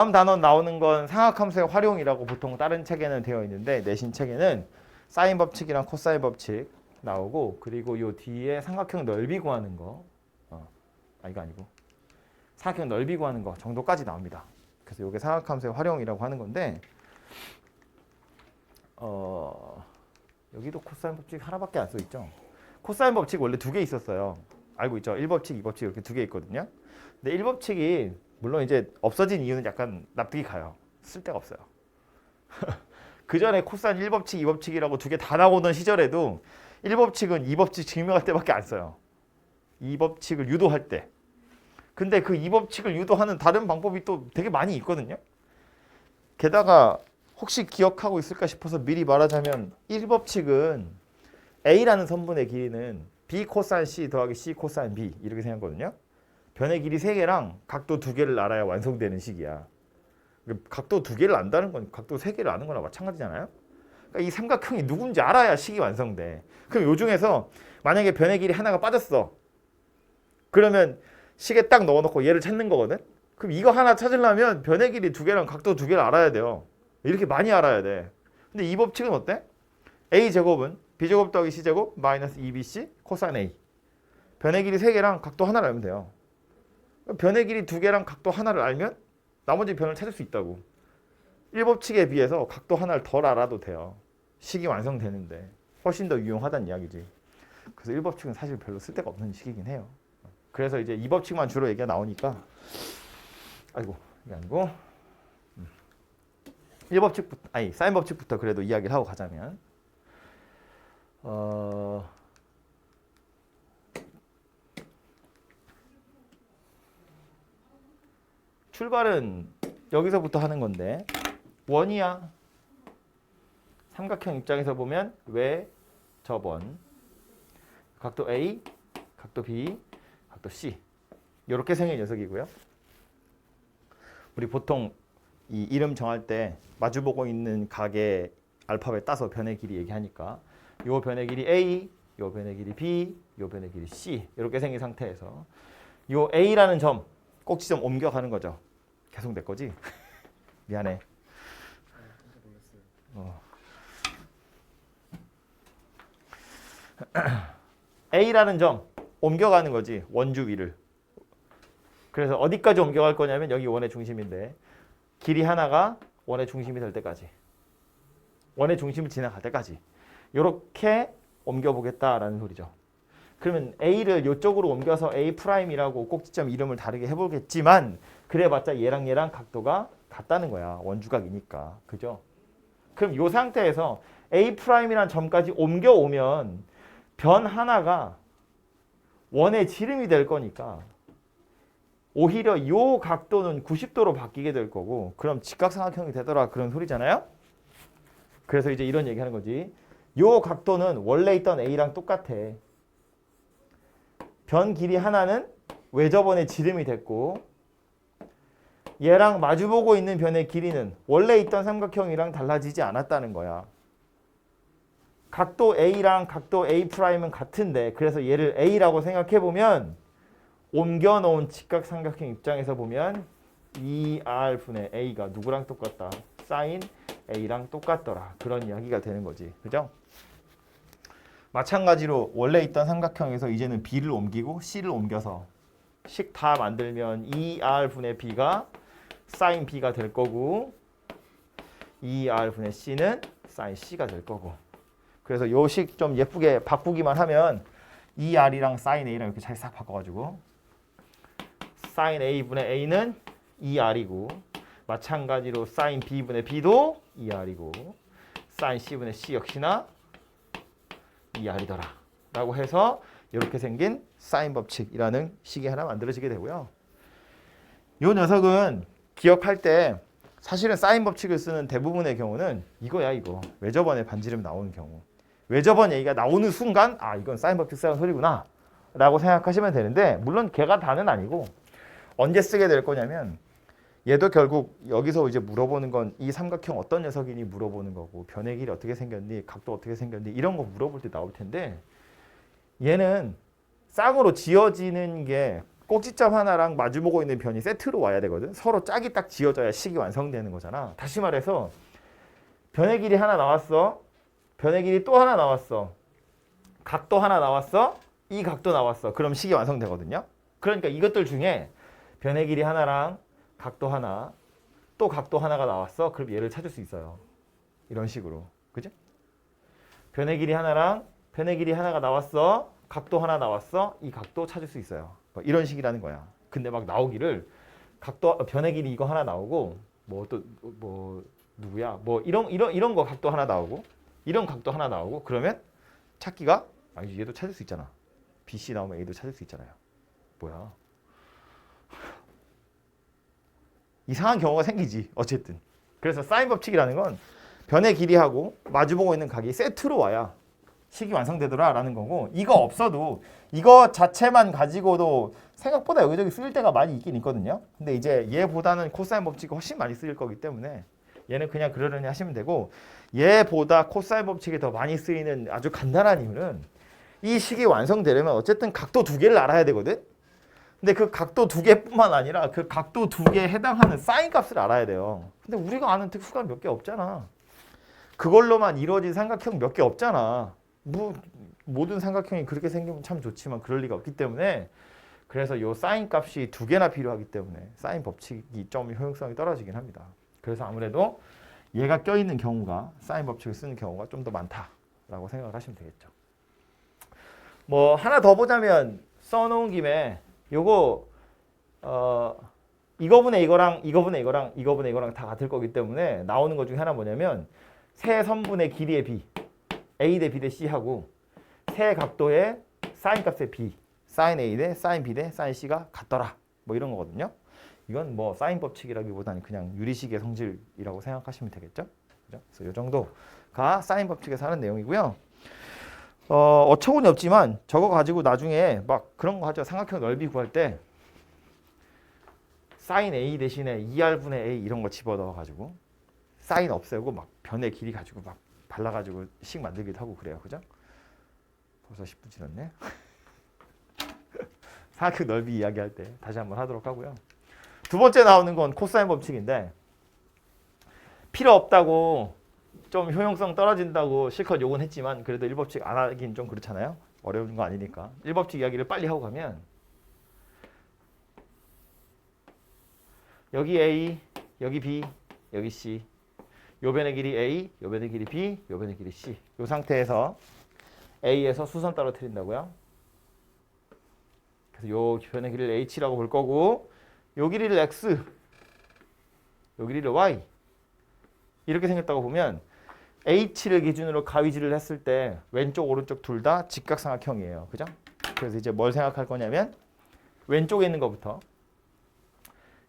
다음 단어 나오는 건 상학함수의 활용이라고 보통 다른 책에는 되어 있는데 내신 책에는 사인 법칙이랑 코사인 법칙 나오고 그리고 요 뒤에 삼각형 넓이 구하는 거 이거 아니고 삼각형 넓이 구하는 거 정도까지 나옵니다. 그래서 이게 상학함수의 활용이라고 하는 건데 여기도 코사인 법칙 하나밖에 안 써 있죠. 코사인 법칙 원래 두 개 있었어요. 알고 있죠? 1법칙, 2법칙 이렇게 두 개 있거든요. 근데 1법칙이 물론 이제 없어진 이유는 약간 납득이 가요. 쓸데가 없어요. 그 전에 코사인 1법칙, 2법칙이라고 두 개 다 나오던 시절에도 1법칙은 2법칙 증명할 때밖에 안 써요. 2법칙을 유도할 때. 근데 그 2법칙을 유도하는 다른 방법이 또 되게 많이 있거든요. 게다가 혹시 기억하고 있을까 싶어서 미리 말하자면 1법칙은 A라는 선분의 길이는 B 코사인 C 더하기 C 코사인 B 이렇게 생각하거든요. 변의 길이 3개랑 각도 2개를 알아야 완성되는 식이야. 각도 2개를 안다는 건 각도 3개를 아는 거나 마찬가지잖아요. 그러니까 이 삼각형이 누군지 알아야 식이 완성돼. 그럼 요 중에서 만약에 변의 길이 하나가 빠졌어. 그러면 식에 딱 넣어놓고 얘를 찾는 거거든. 그럼 이거 하나 찾으려면 변의 길이 2개랑 각도 2개를 알아야 돼요. 이렇게 많이 알아야 돼. 근데 이 법칙은 어때? A제곱은 B제곱 더하기 C제곱 마이너스 2BC 코사인 A. 변의 길이 3개랑 각도 하나를 알면 돼요. 변의 길이 2개랑 각도 하나를 알면 나머지 변을 찾을 수 있다고. 1법칙에 비해서 각도 하나를 덜 알아도 돼요. 식이 완성되는데 훨씬 더 유용하다는 이야기지. 그래서 1법칙은 사실 별로 쓸데가 없는 식이긴 해요. 그래서 이제 2법칙만 주로 얘기가 나오니까 아이고 이게 아니고 1법칙부터 사인 법칙부터 그래도 이야기를 하고 가자면 출발은 여기서부터 하는 건데 원이야. 삼각형 입장에서 보면 왜 저번 각도 A, 각도 B, 각도 C 이렇게 생긴 녀석이고요. 우리 보통 이 이름 정할 때 마주보고 있는 각의 알파벳 따서 변의 길이 얘기하니까 요 변의 길이 A, 요 변의 길이 B, 요 변의 길이 C 이렇게 생긴 상태에서 요 A라는 점 꼭지점 옮겨가는 거죠. 계속 내 거지? 미안해. A라는 점 옮겨가는 거지. 원주 위를. 그래서 어디까지 옮겨갈 거냐면 여기 원의 중심인데 길이 하나가 원의 중심이 될 때까지. 원의 중심을 지나갈 때까지. 이렇게 옮겨보겠다라는 소리죠. 그러면 A를 이쪽으로 옮겨서 A'이라고 꼭지점 이름을 다르게 해보겠지만 그래봤자 얘랑 각도가 같다는 거야. 원주각이니까. 그죠? 그럼 이 상태에서 A'이란 점까지 옮겨오면 변 하나가 원의 지름이 될 거니까 오히려 이 각도는 90도로 바뀌게 될 거고 그럼 직각삼각형이 되더라 그런 소리잖아요. 그래서 이제 이런 얘기하는 거지. 이 각도는 원래 있던 A랑 똑같아. 변 길이 하나는 외접원의 지름이 됐고 얘랑 마주보고 있는 변의 길이는 원래 있던 삼각형이랑 달라지지 않았다는 거야. 각도 A랑 각도 A'은 같은데 그래서 얘를 A라고 생각해보면 옮겨놓은 직각삼각형 입장에서 보면 2R분의 A가 누구랑 똑같다? 사인 A랑 똑같더라. 그런 이야기가 되는 거지. 그죠? 마찬가지로 원래 있던 삼각형에서 이제는 B를 옮기고 C를 옮겨서 식 다 만들면 2R분의 B가 사인 B가 될 거고 2R분의 C는 사인 C가 될 거고 그래서 요 식 좀 예쁘게 바꾸기만 하면 2R이랑 사인 A랑 이렇게 잘 싹 바꿔가지고 사인 A분의 A는 2R이고 마찬가지로 사인 B분의 B도 2R이고 사인 C분의 C 역시나 2R이더라 라고 해서 이렇게 생긴 사인 법칙이라는 식이 하나 만들어지게 되고요. 이 녀석은 기억할 때 사실은 사인 법칙을 쓰는 대부분의 경우는 이거야 이거. 외접원의 반지름 나오는 경우. 외접원 얘기가 나오는 순간 아 이건 사인 법칙 쓰는 소리구나 라고 생각하시면 되는데 물론 걔가 다는 아니고 언제 쓰게 될 거냐면 얘도 결국 여기서 이제 물어보는 건 이 삼각형 어떤 녀석이니 물어보는 거고 변의 길이 어떻게 생겼니 각도 어떻게 생겼니 이런 거 물어볼 때 나올 텐데 얘는 쌍으로 지어지는 게 꼭지점 하나랑 마주보고 있는 변이 세트로 와야 되거든. 서로 짝이 딱 지어져야 식이 완성되는 거잖아. 다시 말해서 변의 길이 하나 나왔어. 변의 길이 또 하나 나왔어. 각도 하나 나왔어. 이 각도 나왔어. 그럼 식이 완성되거든요. 그러니까 이것들 중에 변의 길이 하나랑 각도 하나, 또 각도 하나가 나왔어. 그럼 얘를 찾을 수 있어요. 이런 식으로. 그죠? 변의 길이 하나랑 변의 길이 하나가 나왔어. 각도 하나 나왔어. 이 각도 찾을 수 있어요. 뭐 이런 식이라는 거야. 근데 막 나오기를 각도 변의 길이 이거 하나 나오고 뭐 또 뭐 누구야? 뭐 이런 거 각도 하나 나오고 이런 각도 하나 나오고 그러면 찾기가 얘도 찾을 수 있잖아. BC 나오면 A도 찾을 수 있잖아요. 뭐야? 이상한 경우가 생기지. 어쨌든. 그래서 사인 법칙이라는 건 변의 길이하고 마주보고 있는 각이 세트로 와야 식이 완성되더라라는 거고 이거 없어도 이거 자체만 가지고도 생각보다 여기저기 쓰일 때가 많이 있긴 있거든요. 근데 이제 얘보다는 코사인 법칙이 훨씬 많이 쓰일 거기 때문에 얘는 그냥 그러려니 하시면 되고 얘보다 코사인 법칙이 더 많이 쓰이는 아주 간단한 이유는 이 식이 완성되려면 어쨌든 각도 두 개를 알아야 되거든. 근데 그 각도 두 개뿐만 아니라 그 각도 두 개에 해당하는 사인 값을 알아야 돼요. 근데 우리가 아는 특수값 몇 개 없잖아. 그걸로만 이루어진 삼각형 몇 개 없잖아. 뭐 모든 삼각형이 그렇게 생기면 참 좋지만 그럴 리가 없기 때문에 그래서 요 사인 값이 두 개나 필요하기 때문에 사인 법칙이 좀 효용성이 떨어지긴 합니다. 그래서 아무래도 얘가 껴있는 경우가 사인 법칙을 쓰는 경우가 좀 더 많다라고 생각을 하시면 되겠죠. 뭐 하나 더 보자면 써놓은 김에 요거 이거분의 이거랑 이거분의 이거랑 이거분의 이거랑 다 같을 거기 때문에 나오는 것 중에 하나 뭐냐면 세 선분의 길이의 b a 대 b 대 c하고 세 각도의 사인 값의 b 사인 a 대 사인 b 대 사인 c가 같더라 뭐 이런 거거든요. 이건 뭐 사인 법칙이라기보다는 그냥 유리식의 성질이라고 생각하시면 되겠죠. 그죠? 그래서 이 정도가 사인 법칙에서 하는 내용이고요. 어처구니 없지만 저거 가지고 나중에 막 그런 거 하죠. 삼각형 넓이 구할 때 사인 A 대신에 2R분의 A 이런 거 집어넣어 가지고 사인 없애고 막 변의 길이 가지고 막 발라가지고 식 만들기도 하고 그래요. 그죠? 벌써 10분 지났네. 삼각형 넓이 이야기할 때 다시 한번 하도록 하고요. 두 번째 나오는 건 코사인 법칙인데 필요 없다고 좀 효용성 떨어진다고 실컷 욕은 했지만 그래도 1법칙 안 하긴 좀 그렇잖아요. 어려운 거 아니니까. 1법칙 이야기를 빨리 하고 가면 여기 A, 여기 B, 여기 C 요 변의 길이 A, 요 변의 길이 B, 요 변의 길이 C 요 상태에서 A에서 수선 떨어뜨린다고요. 그래서 요 변의 길이를 H라고 볼 거고 요 길이를 X, 요 길이를 Y 이렇게 생겼다고 보면 H를 기준으로 가위질을 했을 때 왼쪽 오른쪽 둘 다 직각삼각형이에요. 그죠? 그래서 이제 뭘 생각할 거냐면 왼쪽에 있는 것부터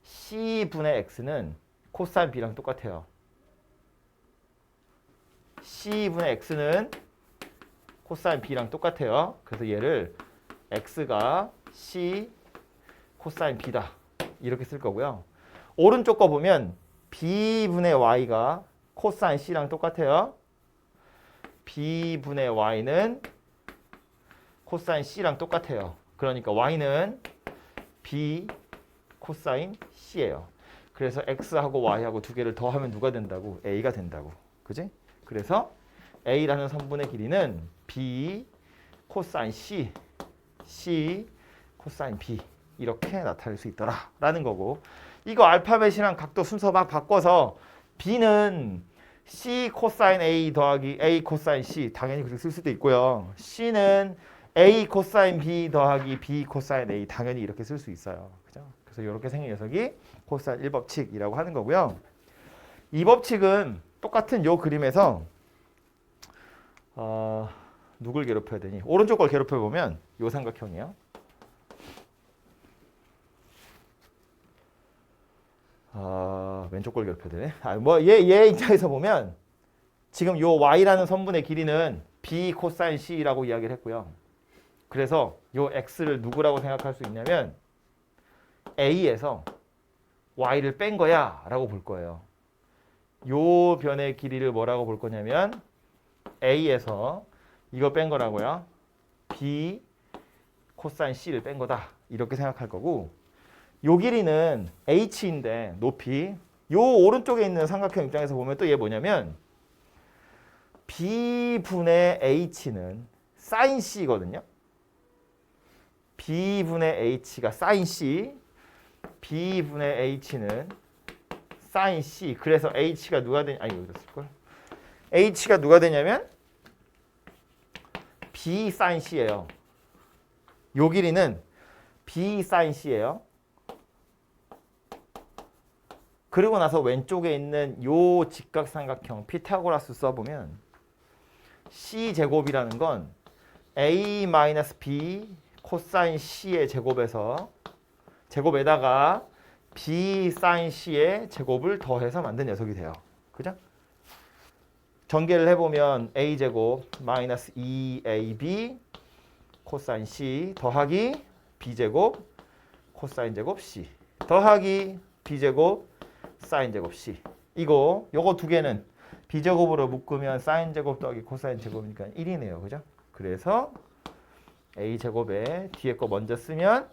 C분의 X는 코사인 B랑 똑같아요. C분의 X는 코사인 B랑 똑같아요. 그래서 얘를 X가 C 코사인 B다. 이렇게 쓸 거고요. 오른쪽 거 보면 B분의 Y가 코사인 C랑 똑같아요. B분의 Y는 코사인 C랑 똑같아요. 그러니까 Y는 B 코사인 C예요. 그래서 X하고 Y하고 두 개를 더하면 누가 된다고? A가 된다고. 그지? 그래서 A라는 선분의 길이는 B 코사인 C, C 코사인 B 이렇게 나타낼 수 있더라라는 거고 이거 알파벳이랑 각도 순서 막 바꿔서 B는 C 코사인 A 더하기 A 코사인 C 당연히 그렇게 쓸 수도 있고요. C는 A 코사인 B 더하기 B 코사인 A 당연히 이렇게 쓸 수 있어요. 그죠? 그래서 이렇게 생긴 녀석이 코사인 1법칙이라고 하는 거고요. 2법칙은 똑같은 요 그림에서 누굴 괴롭혀야 되니? 오른쪽 걸 괴롭혀 보면 요 삼각형이에요. 왼쪽 걸 괴롭혀야 되네. 얘 입장에서 보면 지금 요 y라는 선분의 길이는 b 코사인 c라고 이야기를 했고요. 그래서 요 x를 누구라고 생각할 수 있냐면 a에서 y를 뺀 거야 라고 볼 거예요. 요 변의 길이를 뭐라고 볼 거냐면 a에서 이거 뺀 거라고요. b 코사인 c를 뺀 거다. 이렇게 생각할 거고 요 길이는 h인데 높이 요 오른쪽에 있는 삼각형 입장에서 보면 또 얘 뭐냐면 b분의 h는 sin c거든요. b분의 h가 sin c, b분의 h는 sin c. 그래서 h가 누가 되냐? 아니 여기다 쓸걸. h가 누가 되냐면 b sin c예요. 요 길이는 b sin c예요. 그리고 나서 왼쪽에 있는 요 직각삼각형 피타고라스 써보면 c 제곱이라는 건 a-b 코사인 c의 제곱에서 제곱에다가 b sin c의 제곱을 더해서 만든 녀석이 돼요. 그죠? 전개를 해보면 a 제곱 마이너스 2ab 코사인 c 더하기 b 제곱 코사인 제곱 c 더하기 b 제곱 사인 제곱 c. 요거 두 개는 b 제곱으로 묶으면 사인 제곱 더하기 코사인 제곱이니까 1이네요. 그죠? 그래서 a 제곱에 뒤에 거 먼저 쓰면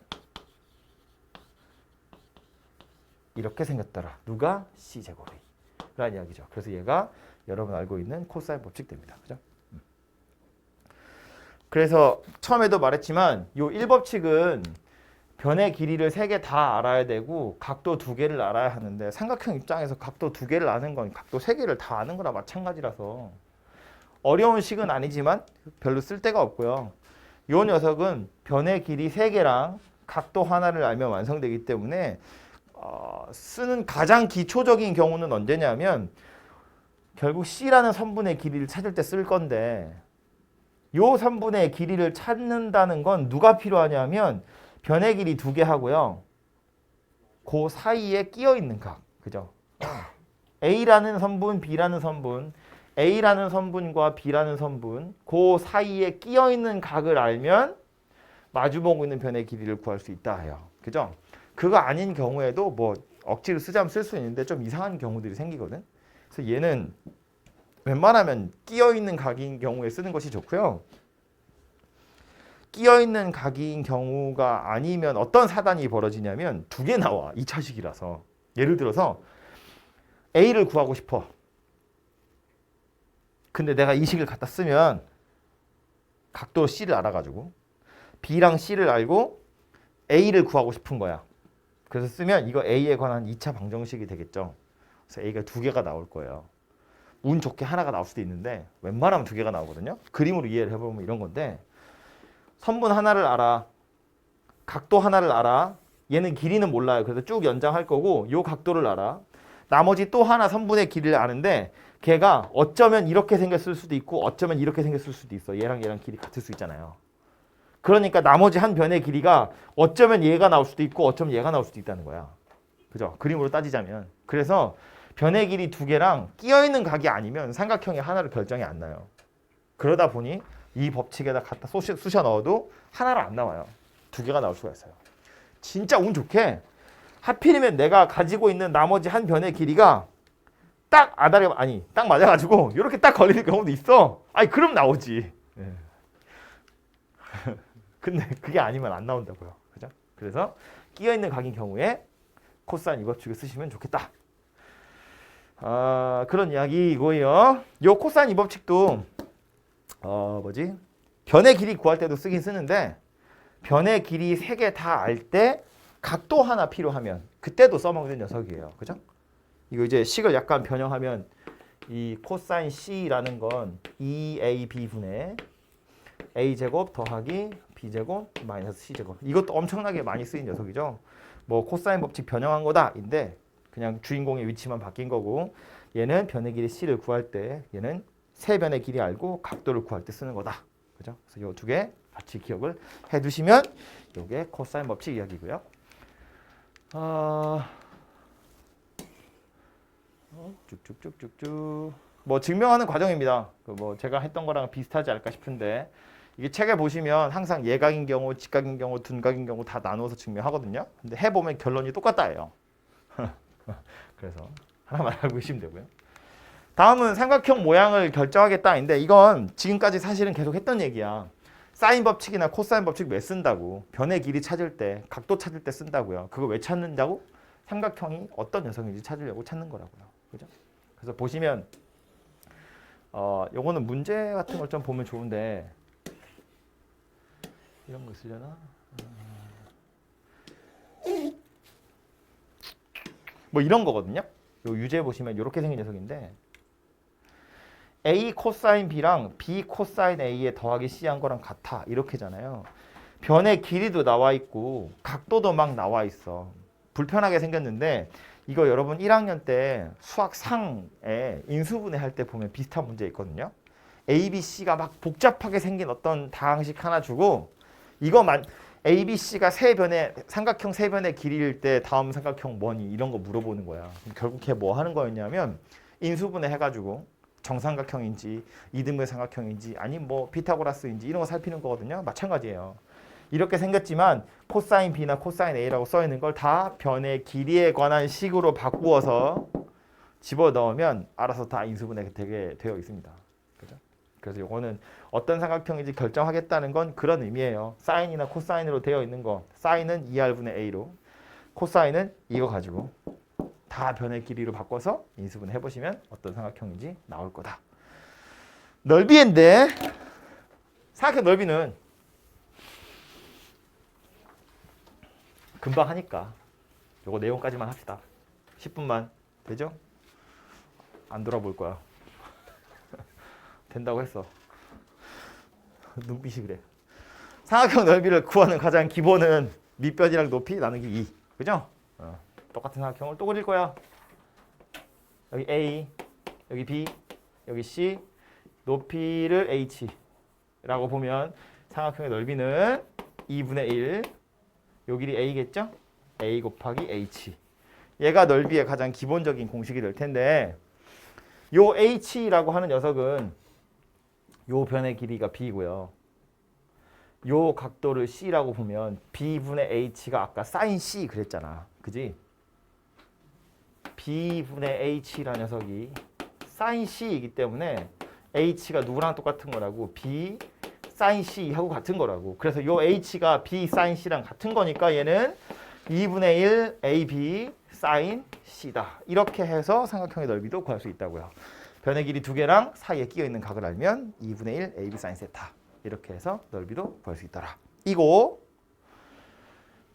이렇게 생겼더라. 누가? c 제곱이. 라는 이야기죠. 그래서 얘가 여러분 알고 있는 코사인 법칙 됩니다. 그죠? 그래서 처음에도 말했지만 요 1법칙은 변의 길이를 3개 다 알아야 되고 각도 2개를 알아야 하는데 삼각형 입장에서 각도 2개를 아는 건 각도 3개를 다 아는 거나 마찬가지라서 어려운 식은 아니지만 별로 쓸 데가 없고요. 요 녀석은 변의 길이 3개랑 각도 하나를 알면 완성되기 때문에 쓰는 가장 기초적인 경우는 언제냐면 결국 C라는 선분의 길이를 찾을 때 쓸 건데 요 선분의 길이를 찾는다는 건 누가 필요하냐면 변의 길이 2개 하고요. 그 사이에 끼어 있는 각. 그죠? A라는 선분, B라는 선분, A라는 선분과 B라는 선분, 그 사이에 끼어 있는 각을 알면 마주보고 있는 변의 길이를 구할 수 있다 해요. 그죠? 그거 아닌 경우에도 뭐 억지로 쓰자면 쓸 수 있는데 좀 이상한 경우들이 생기거든. 그래서 얘는 웬만하면 끼어 있는 각인 경우에 쓰는 것이 좋고요. 끼어 있는 각인 경우가 아니면 어떤 사단이 벌어지냐면 2개 나와. 2차식이라서. 예를 들어서 A를 구하고 싶어. 근데 내가 이 식을 갖다 쓰면 각도 C를 알아가지고 B랑 C를 알고 A를 구하고 싶은 거야. 그래서 쓰면 이거 A에 관한 2차 방정식이 되겠죠. 그래서 A가 2개가 나올 거예요. 운 좋게 하나가 나올 수도 있는데 웬만하면 2개가 나오거든요. 그림으로 이해를 해보면 이런 건데 선분 하나를 알아. 각도 하나를 알아. 얘는 길이는 몰라요. 그래서 쭉 연장할 거고 요 각도를 알아. 나머지 또 하나 선분의 길이를 아는데 걔가 어쩌면 이렇게 생겼을 수도 있고 어쩌면 이렇게 생겼을 수도 있어. 얘랑 길이 같을 수 있잖아요. 그러니까 나머지 한 변의 길이가 어쩌면 얘가 나올 수도 있고 어쩌면 얘가 나올 수도 있다는 거야. 그죠? 그림으로 따지자면. 그래서 변의 길이 2개랑 끼어있는 각이 아니면 삼각형이 하나를 결정이 안 나요. 그러다 보니 이 법칙에다 갖다 쑤셔 넣어도 하나를 안 나와요. 2개가 나올 수가 있어요. 진짜 운 좋게 하필이면 내가 가지고 있는 나머지 한 변의 길이가 딱 딱 맞아가지고 이렇게 딱 걸리는 경우도 있어. 아니 그럼 나오지. 네. 근데 그게 아니면 안 나온다고요. 그죠? 그래서 끼어있는 각인 경우에 코사인 이 법칙을 쓰시면 좋겠다. 그런 이야기이고요. 요 코사인 이 법칙도 변의 길이 구할 때도 쓰긴 쓰는데 변의 길이 3개 다 알 때 각도 하나 필요하면 그때도 써먹는 녀석이에요. 그죠? 이거 이제 식을 약간 변형하면 이 코사인 C라는 건 2AB분의 A제곱 더하기 B제곱 마이너스 C제곱. 이것도 엄청나게 많이 쓰인 녀석이죠. 뭐 코사인 법칙 변형한 거다인데 그냥 주인공의 위치만 바뀐 거고 얘는 변의 길이 C를 구할 때 얘는 세 변의 길이 알고 각도를 구할 때 쓰는 거다. 그죠? 그래서 이 2개 같이 기억을 해 두시면 이게 코사인 법칙 이야기고요. 쭉쭉쭉쭉쭉 뭐 증명하는 과정입니다. 뭐 제가 했던 거랑 비슷하지 않을까 싶은데 이게 책에 보시면 항상 예각인 경우, 직각인 경우, 둔각인 경우 다 나누어서 증명하거든요. 근데 해보면 결론이 똑같다예요. 그래서 하나만 알고 계시면 되고요. 다음은 삼각형 모양을 결정하겠다인데 이건 지금까지 사실은 계속 했던 얘기야. 사인 법칙이나 코사인 법칙 왜 쓴다고? 변의 길이 찾을 때, 각도 찾을 때 쓴다고요. 그거 왜 찾는다고? 삼각형이 어떤 녀석인지 찾으려고 찾는 거라고요. 그죠? 그래서 보시면 요거는 문제 같은 걸 좀 보면 좋은데 이런 거 쓰려나? 뭐 이런 거거든요. 요 유제 보시면 이렇게 생긴 녀석인데 A 코사인 B랑 B 코사인 A에 더하기 C 한 거랑 같아. 이렇게잖아요. 변의 길이도 나와 있고 각도도 막 나와 있어. 불편하게 생겼는데 이거 여러분 1학년 때 수학 상에 인수분해 할 때 보면 비슷한 문제 있거든요. A, B, C가 막 복잡하게 생긴 어떤 다항식 하나 주고 이거만 A, B, C가 세 변의 삼각형 세 변의 길이일 때 다음 삼각형 뭐니 이런 거 물어보는 거야. 결국 걔 뭐 하는 거였냐면 인수분해 해가지고 정삼각형인지 이등변 삼각형인지 아니면 뭐 피타고라스인지 이런 거 살피는 거거든요. 마찬가지예요. 이렇게 생겼지만 코사인 B나 코사인 A라고 써 있는 걸 다 변의 길이에 관한 식으로 바꾸어서 집어넣으면 알아서 다 인수분해 되게 되어 있습니다. 그죠? 그래서 이거는 어떤 삼각형인지 결정하겠다는 건 그런 의미예요. 사인이나 코사인으로 되어 있는 거. 사인은 2R분의 A로 코사인은 이거 가지고 다 변의 길이로 바꿔서 인수분해 해보시면 어떤 삼각형인지 나올 거다. 넓이인데 삼각형 넓이는 금방 하니까 요거 내용까지만 합시다. 10분만 되죠? 안 돌아볼 거야. 된다고 했어. 눈빛이 그래. 삼각형 넓이를 구하는 가장 기본은 밑변이랑 높이 나누기 2. 그죠? 똑같은 삼각형을 또 그릴 거야. 여기 A, 여기 B, 여기 C, 높이를 H라고 보면 삼각형의 넓이는 2분의 1, 요 길이 A겠죠? A 곱하기 H. 얘가 넓이의 가장 기본적인 공식이 될 텐데 요 H라고 하는 녀석은 요 변의 길이가 B고요. 요 각도를 C라고 보면 B분의 H가 아까 sin C 그랬잖아. 그지? B분의 H라는 녀석이 sin C이기 때문에 H가 누구랑 똑같은 거라고 B sin C하고 같은 거라고. 그래서 요 H가 B sin C랑 같은 거니까 얘는 2분의 1 AB sin C다. 이렇게 해서 삼각형의 넓이도 구할 수 있다고요. 변의 길이 두 개랑 사이에 끼어 있는 각을 알면 2분의 1 AB sin 세타. 이렇게 해서 넓이도 구할 수 있더라. 이거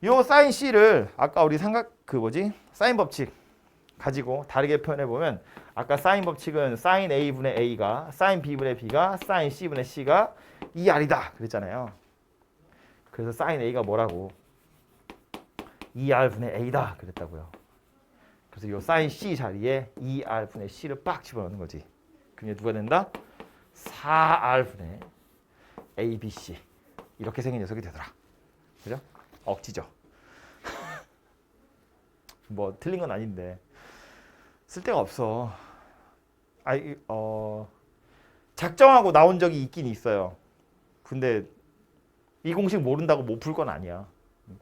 요 sin C를 아까 우리 사인 법칙 가지고 다르게 표현해 보면 아까 사인 법칙은 sin A분의 A가 sin B분의 B가 sin C분의 C가 2R이다 그랬잖아요. 그래서 sin A가 뭐라고? 2R분의 A다 그랬다고요. 그래서 요 sin C 자리에 2R분의 C를 빡 집어넣는 거지. 그럼 얘 누가 된다? 4R분의 ABC 이렇게 생긴 녀석이 되더라. 그죠? 억지죠. 뭐 틀린 건 아닌데 쓸데가 없어. 작정하고 나온 적이 있긴 있어요. 근데 이 공식 모른다고 못 풀 건 아니야.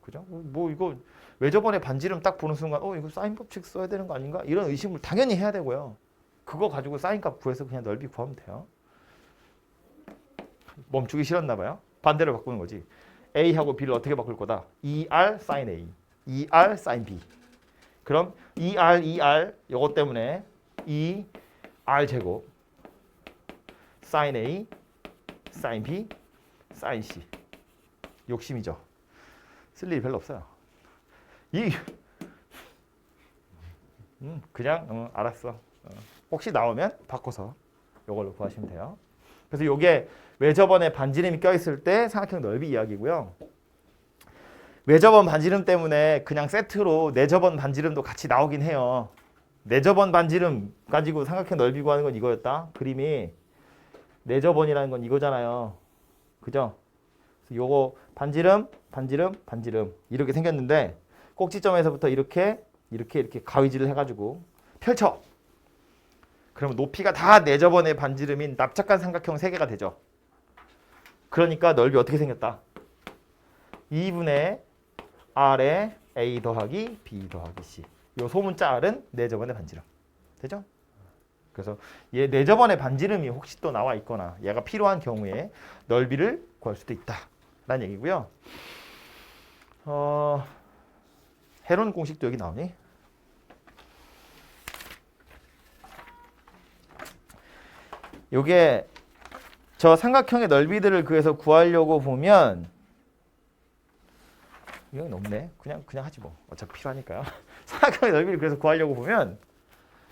그죠? 뭐 이거 왜 저번에 반지름 딱 보는 순간 이거 사인 법칙 써야 되는 거 아닌가? 이런 의심을 당연히 해야 되고요. 그거 가지고 사인 값 구해서 그냥 넓이 구하면 돼요. 멈추기 싫었나 봐요. 반대로 바꾸는 거지. A하고 B를 어떻게 바꿀 거다? 2R sin A, 2R sin B. 그럼 2R 요것 때문에 2R 제곱 sin A, sin B, sin C. 욕심이죠. 쓸 일이 별로 없어요. 그냥 알았어. 혹시 나오면 바꿔서 요걸로 구하시면 돼요. 그래서 요게 왜 저번에 반지름이 껴있을 때 삼각형 넓이 이야기고요. 왜 저번 반지름 때문에 그냥 세트로 내저번 반지름도 같이 나오긴 해요. 내저번 반지름 가지고 삼각형 넓이 구하는 건 이거였다. 그림이 내저번이라는 건 이거잖아요. 그죠? 그래서 요거 반지름 이렇게 생겼는데 꼭지점에서부터 이렇게 가위질을 해가지고 펼쳐. 그러면 높이가 다 내저번의 반지름인 납작한 삼각형 3개가 되죠. 그러니까 넓이 어떻게 생겼다? 2분의 R에 A 더하기 B 더하기 C. 요 소문자 R은 내저번의 반지름. 되죠? 그래서 얘 내저번의 반지름이 혹시 또 나와 있거나 얘가 필요한 경우에 넓이를 구할 수도 있다 라는 얘기고요. 헤론 공식도 여기 나오니? 요게 저 삼각형의 넓이들을 그래서 구하려고 보면 이건 높네. 그냥 하지 뭐. 어차피 필요하니까요. 삼각형의 넓이를 그래서 구하려고 보면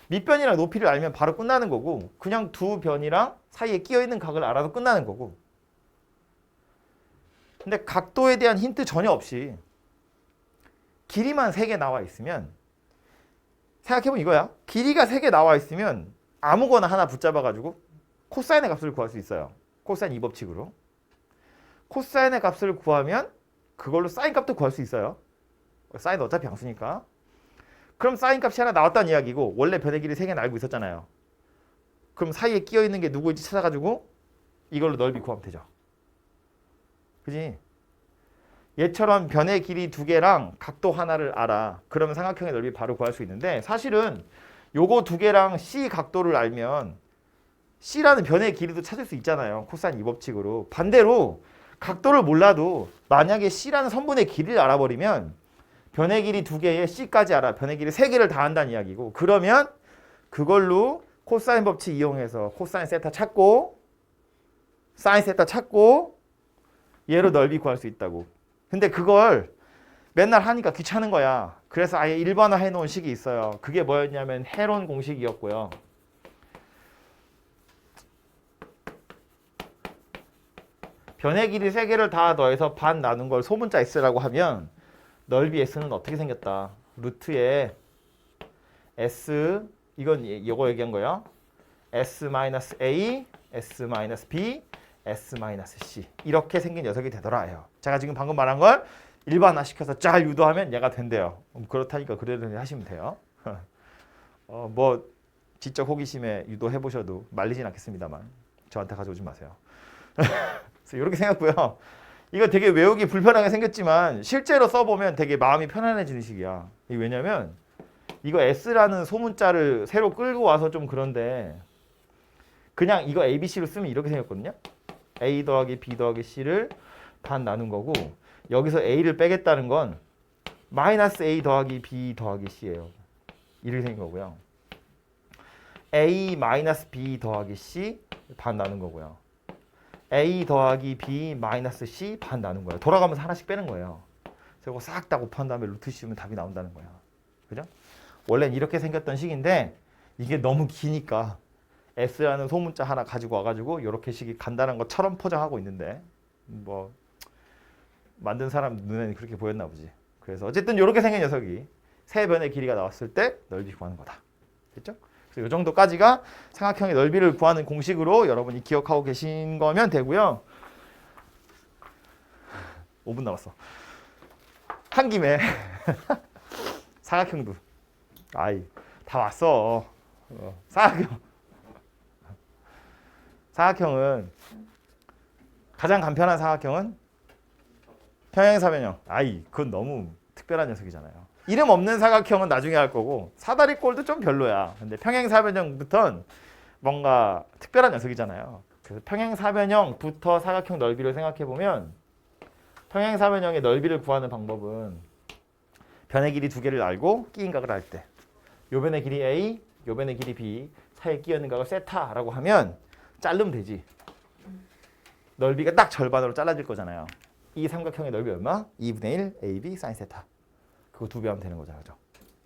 밑변이랑 높이를 알면 바로 끝나는 거고 그냥 두 변이랑 사이에 끼어 있는 각을 알아도 끝나는 거고. 근데 각도에 대한 힌트 전혀 없이 길이만 3개 나와 있으면 생각해보면 이거야. 길이가 3개 나와 있으면 아무거나 하나 붙잡아가지고 코사인의 값을 구할 수 있어요. 코사인 2법칙으로. 코사인의 값을 구하면 그걸로 사인 값도 구할 수 있어요. 사인 어차피 양수니까. 그럼 사인 값이 하나 나왔다는 이야기고 원래 변의 길이 3개는 알고 있었잖아요. 그럼 사이에 끼어 있는 게 누구인지 찾아가지고 이걸로 넓이 구하면 되죠. 그지? 얘처럼 변의 길이 2개랑 각도 하나를 알아. 그러면 삼각형의 넓이 바로 구할 수 있는데 사실은 요거 2개랑 C 각도를 알면 C라는 변의 길이도 찾을 수 있잖아요. 코사인 2법칙으로. 반대로 각도를 몰라도 만약에 C라는 선분의 길이를 알아버리면 변의 길이 2개에 C까지 알아. 변의 길이 3개를 다 한다는 이야기고 그러면 그걸로 코사인 법칙 이용해서 코사인 세타 찾고 사인 세타 찾고 얘로 넓이 구할 수 있다고. 근데 그걸 맨날 하니까 귀찮은 거야. 그래서 아예 일반화 해놓은 식이 있어요. 그게 뭐였냐면 헤론 공식이었고요. 변의 길이 3개를 다 더해서 반 나눈 걸 소문자 S라고 하면 넓이 S는 어떻게 생겼다. 루트에 S, 이건 이거 얘기한 거예요. S-A, S-B, S-C 이렇게 생긴 녀석이 되더라 해요. 제가 지금 방금 말한 걸 일반화 시켜서 잘 유도하면 얘가 된대요. 그렇다니까 그래도 하시면 돼요. 뭐 지적 호기심에 유도해 보셔도 말리진 않겠습니다.만 저한테 가져오지 마세요. 그래서 이렇게 생겼고요. 이거 되게 외우기 불편하게 생겼지만 실제로 써보면 되게 마음이 편안해지는 식이야. 이게 왜냐면 이거 S라는 소문자를 새로 끌고 와서 좀 그런데 그냥 이거 ABC로 쓰면 이렇게 생겼거든요. A 더하기 B 더하기 C를 반 나눈 거고 여기서 A를 빼겠다는 건 마이너스 A 더하기 B 더하기 C예요. 이렇게 생긴 거고요. A 마이너스 B 더하기 C 반 나눈 거고요. A 더하기 B 마이너스 C 반 나눈 거예요. 돌아가면서 하나씩 빼는 거예요. 그리고 싹 다 곱한 다음에 루트 씌우면 답이 나온다는 거예요. 그죠? 원래는 이렇게 생겼던 식인데 이게 너무 기니까 S라는 소문자 하나 가지고 와가지고 이렇게 식이 간단한 것처럼 포장하고 있는데 뭐 만든 사람 눈에는 그렇게 보였나 보지. 그래서 어쨌든 이렇게 생긴 녀석이 세 변의 길이가 나왔을 때 넓이 구하는 거다. 됐죠? 그래서 이 정도까지가 삼각형의 넓이를 구하는 공식으로 여러분이 기억하고 계신 거면 되고요. 5분 남았어. 한 김에 삼각형도 아이 다 왔어. 사각형은 가장 간편한 사각형은 평행사변형. 아이 그건 너무 특별한 녀석이잖아요. 이름 없는 사각형은 나중에 할 거고 사다리꼴도 좀 별로야. 근데 평행사변형부터는 뭔가 특별한 녀석이잖아요. 그래서 평행사변형부터 사각형 넓이를 생각해 보면 평행사변형의 넓이를 구하는 방법은 변의 길이 2개를 알고 끼인 각을 알 때 요 변의 길이 A, 요 변의 길이 B 사이에 끼어 있는 각을 세타라고 하면 자르면 되지. 넓이가 딱 절반으로 잘라질 거잖아요. 이 삼각형의 넓이 얼마? 2분의 1 AB 사인 세타. 그거 2배 하면 되는 거잖아요. 그죠?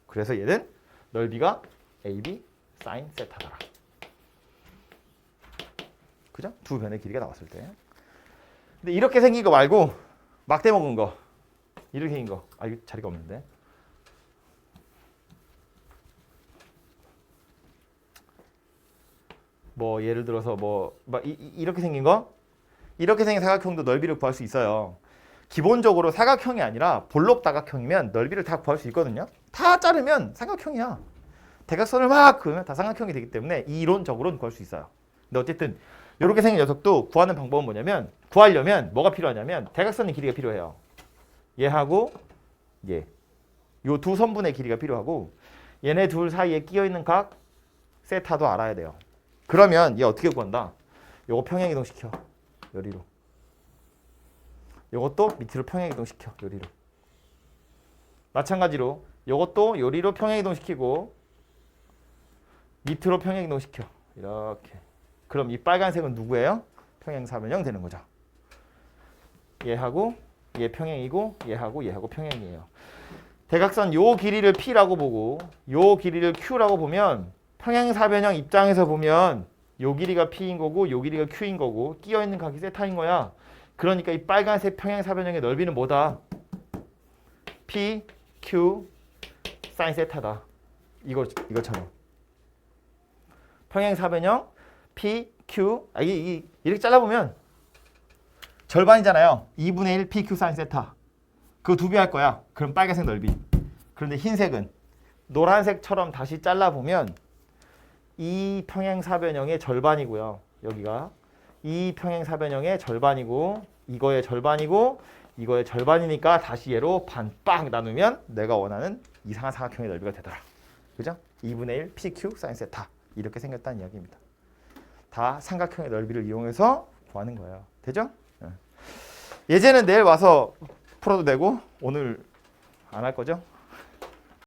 그래서 얘는 넓이가 AB 사인 세타더라. 그죠? 두 변의 길이가 나왔을 때. 근데 이렇게 생긴 거 말고 막대 먹은 거. 이렇게 생긴 거. 아, 이거 자리가 없는데. 뭐 예를 들어서 뭐 이렇게 생긴 거? 이렇게 생긴 사각형도 넓이를 구할 수 있어요. 기본적으로 사각형이 아니라 볼록 다각형이면 넓이를 다 구할 수 있거든요. 다 자르면 삼각형이야. 대각선을 막 그으면 다 삼각형이 되기 때문에 이론적으로는 구할 수 있어요. 근데 어쨌든 이렇게 생긴 녀석도 구하는 방법은 뭐냐면 구하려면 뭐가 필요하냐면 대각선의 길이가 필요해요. 얘하고 얘. 요 두 선분의 길이가 필요하고 얘네 둘 사이에 끼어 있는 각 세타도 알아야 돼요. 그러면 얘 어떻게 구한다? 요거 평행 이동시켜. 여리로. 요것도 밑으로 평행 이동시켜. 요리로. 마찬가지로 요것도 요리로 평행 이동시키고 밑으로 평행 이동시켜. 이렇게. 그럼 이 빨간색은 누구예요? 평행사변형 되는 거죠. 얘하고 얘 평행이고 얘하고 얘하고 평행이에요. 대각선 요 길이를 P라고 보고 요 길이를 Q라고 보면 평행사변형 입장에서 보면 요 길이가 P인 거고 요 길이가 Q인 거고 끼어있는 각이 세타인 거야. 그러니까 이 빨간색 평행사변형의 넓이는 뭐다? P, Q, 사인 세타다. 이거처럼. 평행사변형 P, Q 이렇게 잘라보면 절반이잖아요. 2분의 1 PQ 사인 세타. 그거 2배 할 거야. 그럼 빨간색 넓이. 그런데 흰색은 노란색처럼 다시 잘라보면 이 평행사변형의 절반이고요. 여기가 이 평행사변형의 절반이고 이거의 절반이고 이거의 절반이니까 다시 얘로 반빡 나누면 내가 원하는 이상한 삼각형의 넓이가 되더라. 그죠? 2분의 1 PQ 사인 세타. 이렇게 생겼다는 이야기입니다. 다 삼각형의 넓이를 이용해서 구하는 거예요. 되죠? 예제는 내일 와서 풀어도 되고 오늘 안 할 거죠?